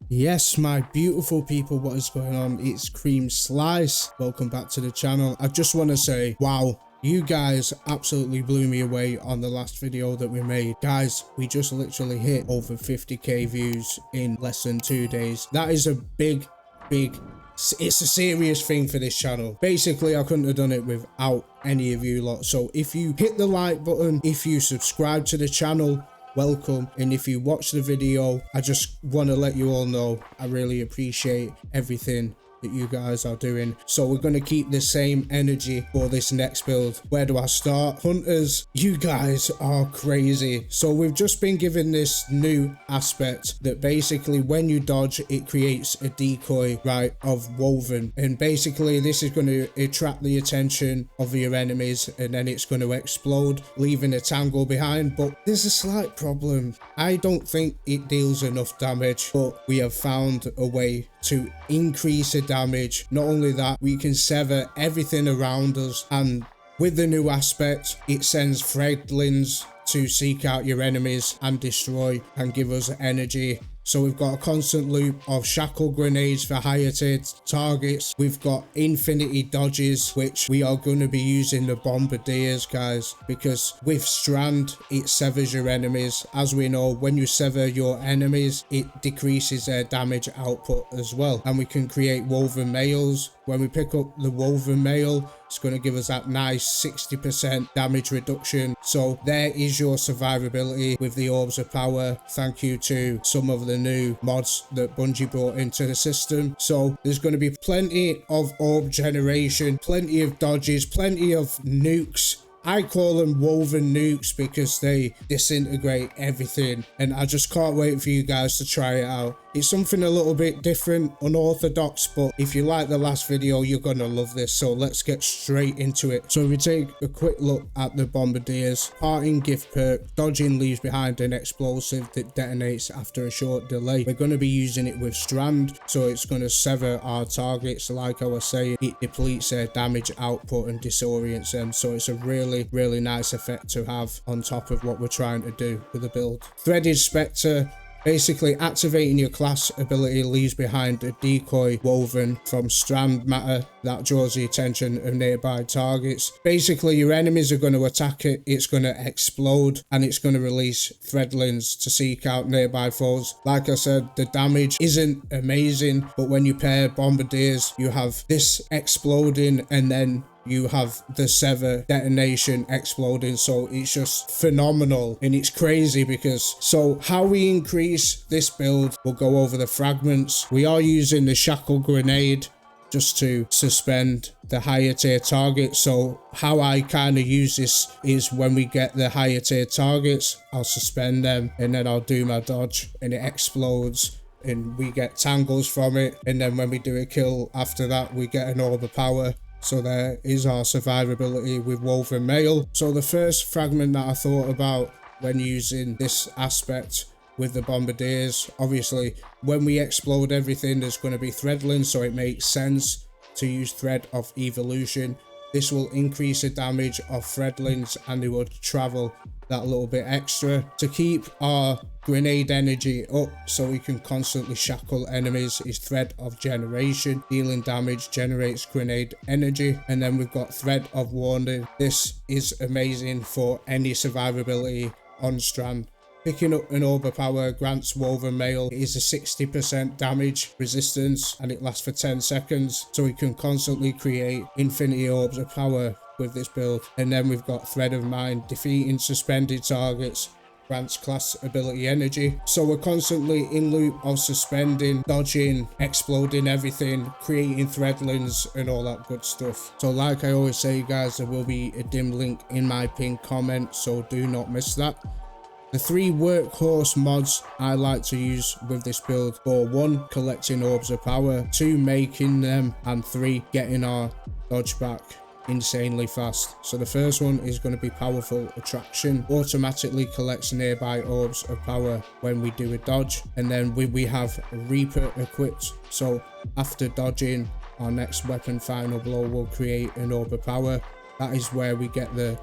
Yes, my beautiful people, what is going on? It's Cream Slice. Welcome back to the channel. I just want to say, wow, you guys absolutely blew me away on the last video that we made. Guys, we just literally hit over 50k views in less than 2 days. That is a big, it's a serious thing for this channel. Basically, I couldn't have done it without any of you lot. So if you hit the like button, if you subscribe to the channel, welcome. And if you watch the video, I just want to let you all know I really appreciate everything that you guys are doing. So we're going to keep the same energy for this next build. Where do I start? Hunters, you guys are crazy. So we've just been given this new aspect that basically when you dodge, it creates a decoy, right, of woven. And basically this is going to attract the attention of your enemies, and then it's going to explode, leaving a tangle behind. But there's a slight problem. I don't think it deals enough damage, but we have found a way to increase the damage. Not only that, we can sever everything around us, and with the new aspect, it sends threadlings to seek out your enemies and destroy and give us energy. So we've got a constant loop of shackle grenades for higher tier targets. We've got infinity dodges, which we are going to be using the bombardiers, guys, because with Strand, it severs your enemies. As we know, when you sever your enemies, it decreases their damage output as well. And we can create woven mails. When we pick up the woven mail, it's going to give us that nice 60% damage reduction. So there is your survivability with the orbs of power. Thank you to some of the new mods that Bungie brought into the system. So there's going to be plenty of orb generation, plenty of dodges, plenty of nukes. I call them woven nukes because they disintegrate everything, and I just can't wait for you guys to try it out. It's something a little bit different, unorthodox, but if you like the last video, you're gonna love this. So let's get straight into it. So if we take a quick look at the bombardiers, parting gift perk, dodging leaves behind an explosive that detonates after a short delay. We're going to be using it with Strand, so it's going to sever our targets. Like I was saying, it depletes their damage output and disorients them, so it's a really nice effect to have on top of what we're trying to do with the build. Threaded specter, basically activating your class ability leaves behind a decoy woven from strand matter that draws the attention of nearby targets. Basically, your enemies are going to attack it, it's going to explode, and it's going to release threadlings to seek out nearby foes. Like I said, the damage isn't amazing, but when you pair bombardiers, you have this exploding and then you have the sever detonation exploding. So it's just phenomenal, and it's crazy because so how we increase this build, we'll go over the fragments. We are using the shackle grenade just to suspend the higher tier targets. So how I kind of use this is when we get the higher tier targets, I'll suspend them and then I'll do my dodge and it explodes and we get tangles from it, and then when we do a kill after that, we get an orb of power. So there is our survivability with woven mail. So the first fragment that I thought about when using this aspect with the bombardiers, obviously when we explode everything, there's going to be threadlings, so it makes sense to use thread of evolution. This will increase the damage of threadlings and they will travel that little bit extra to keep our grenade energy up so we can constantly shackle enemies. Is thread of generation, dealing damage generates grenade energy. And then we've got thread of warning. This is amazing for any survivability on Strand. Picking up an orb of power grants woven mail. It is a 60% damage resistance and it lasts for 10 seconds, so we can constantly create infinity orbs of power with this build. And then we've got thread of mind, defeating suspended targets grants class ability energy. So we're constantly in loop of suspending, dodging, exploding everything, creating threadlings and all that good stuff. So like I always say, guys, there will be a dim link in my pinned comment, so do not miss that. The 3 workhorse mods I like to use with this build for 1, collecting orbs of power, 2, making them, and 3, getting our dodge back insanely fast. So the first one is going to be powerful attraction, automatically collects nearby orbs of power when we do a dodge. And then we have Reaper equipped, so after dodging, our next weapon final blow will create an orb of power. That is where we get the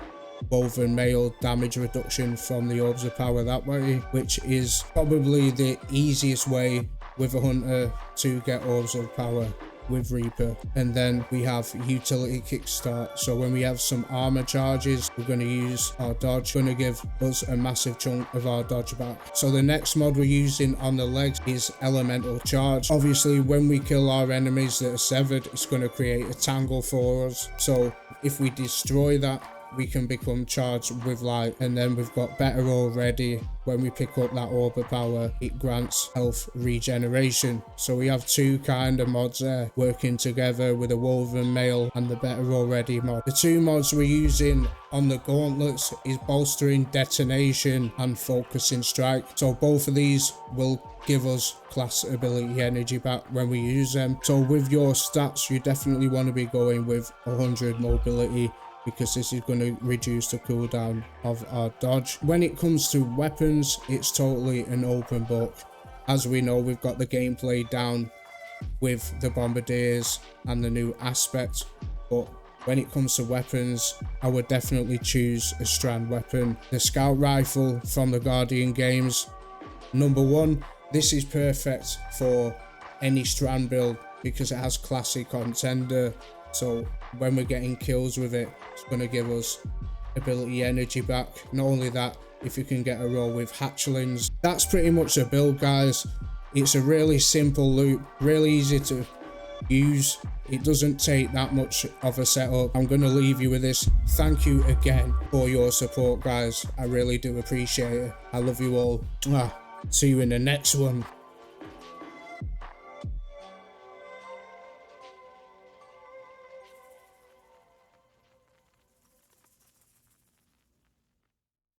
woven mail damage reduction from the orbs of power that way, which is probably the easiest way with a hunter to get orbs of power with Reaper. And then we have utility kickstart. So when we have some armor charges, we're going to use our dodge, going to give us a massive chunk of our dodge back. So the next mod we're using on the legs is elemental charge. Obviously when we kill our enemies that are severed, it's going to create a tangle for us. So if we destroy that, we can become charged with light. And then we've got better already. When we pick up that orb of power, it grants health regeneration. So we have two kind of mods there working together with a woven mail and the better already mod. The two mods we're using on the gauntlets is bolstering detonation and focusing strike. So both of these will give us class ability energy back when we use them. So with your stats, you definitely want to be going with 100 mobility, because this is going to reduce the cooldown of our dodge. When it comes to weapons, it's totally an open book. As we know, we've got the gameplay down with the bombardiers and the new aspect, but when it comes to weapons, I would definitely choose a strand weapon. The scout rifle from the Guardian games, number one, this is perfect for any strand build because it has classic contender. So when we're getting kills with it, it's going to give us ability energy back. Not only that, if you can get a roll with hatchlings, that's pretty much the build, guys. It's a really simple loop, really easy to use. It doesn't take that much of a setup. I'm going to leave you with this. Thank you again for your support, guys. I really do appreciate it. I love you all. See you in the next one.